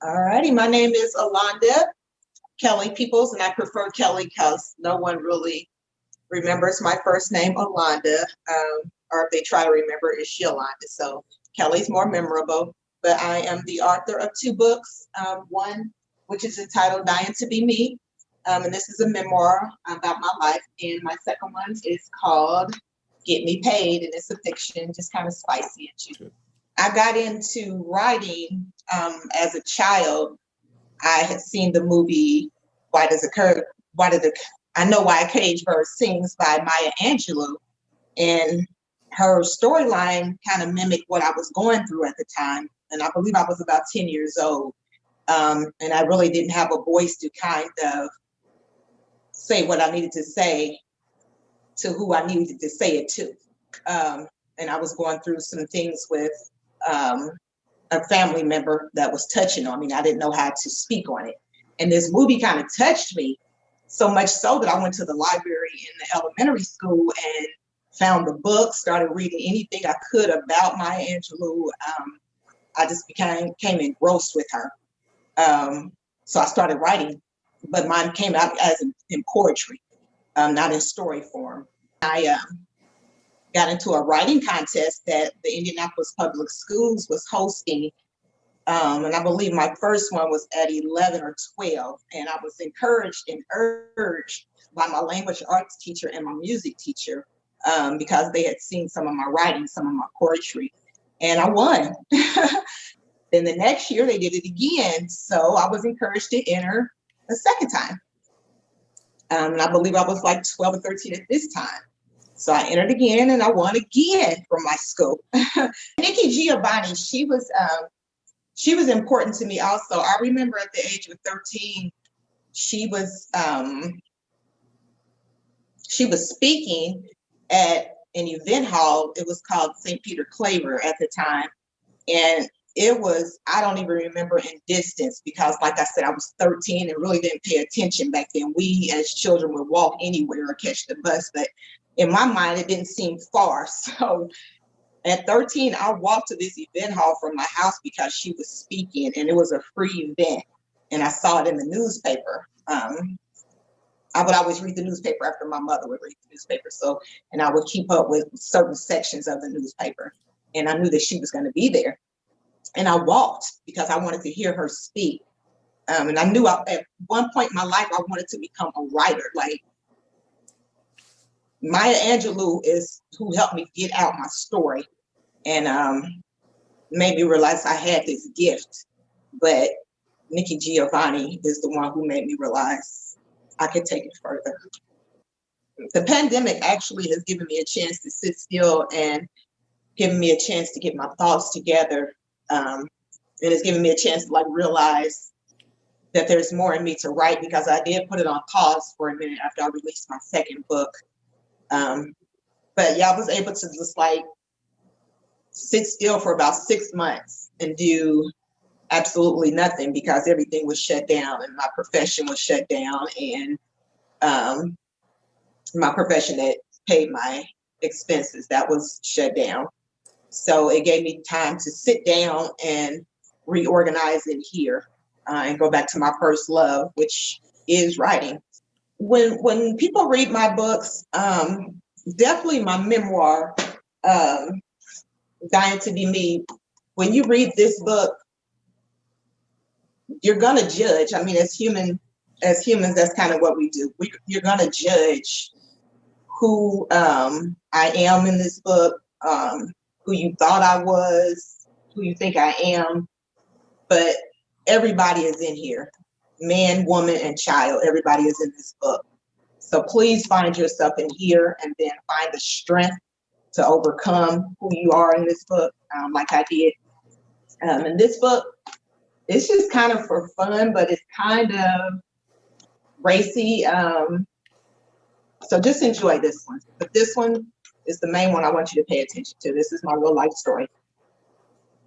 All righty, my name is Alonda Kelly Peoples, and I prefer Kelly because no one really remembers my first name, Alonda, or if they try to remember, it's Yolanda. So Kelly's more memorable. But I am the author of two books. One, which is entitled "Dying to Be Me," and this is a memoir about my life. And my second one is called "Get Me Paid," and it's a fiction, just kind of spicy and juicy. I got into writing as a child. I had seen the movie "Why Does a Curve? Why Did the I Know Why a Caged Bird Sings" by Maya Angelou, and her storyline kind of mimicked what I was going through at the time. And I believe I was about 10 years old, and I really didn't have a voice to kind of say what I needed to say to who I needed to say it to. And I was going through some things with um, a family member that was touching on me. I didn't know how to speak on it. And this movie kind of touched me so much so that I went to the library in the elementary school and found the book, started reading anything I could about Maya Angelou. I just became engrossed with her. So I started writing, but mine came out as in poetry, not in story form. I got into a writing contest that the Indianapolis Public Schools was hosting. And I believe my first one was at 11 or 12. And I was encouraged and urged by my language arts teacher and my music teacher because they had seen some of my writing, some of my poetry, and I won. Then the next year they did it again. So I was encouraged to enter a second time. And I believe I was like 12 or 13 at this time. So I entered again and I won again from my school. Nikki Giovanni, she was important to me also. I remember at the age of 13, she was speaking at an event hall. It was called St. Peter Claver at the time. And it was, I don't even remember in distance because like I said, I was 13 and really didn't pay attention back then. We as children would walk anywhere or catch the bus, but in my mind, it didn't seem far. So at 13, I walked to this event hall from my house because she was speaking and it was a free event. And I saw it in the newspaper. I would always read the newspaper after my mother would read the newspaper. So, and I would keep up with certain sections of the newspaper. And I knew that she was going to be there. And I walked because I wanted to hear her speak. And I knew at one point in my life, I wanted to become a writer. Like Maya Angelou is who helped me get out my story and made me realize I had this gift. But Nikki Giovanni is the one who made me realize I could take it further. The pandemic actually has given me a chance to sit still and given me a chance to get my thoughts together. It has given me a chance to like realize that there's more in me to write because I did put it on pause for a minute after I released my second book. But yeah, I was able to just like sit still for about 6 months and do absolutely nothing because everything was shut down and my profession was shut down and my profession that paid my expenses, that was shut down. So it gave me time to sit down and reorganize in here and go back to my first love, which is writing. When people read my books, definitely my memoir, Dying to Be Me, when you read this book, you're gonna judge. I mean, as humans, that's kind of what we do. You're gonna judge who I am in this book, who you thought I was, who you think I am, but everybody is in here. Man, woman, and child, everybody is in this book. So please find yourself in here and then find the strength to overcome who you are in this book, like I did. In this book, it's just kind of for fun, but it's kind of racy. So just enjoy this one. But this one is the main one I want you to pay attention to. This is my real life story.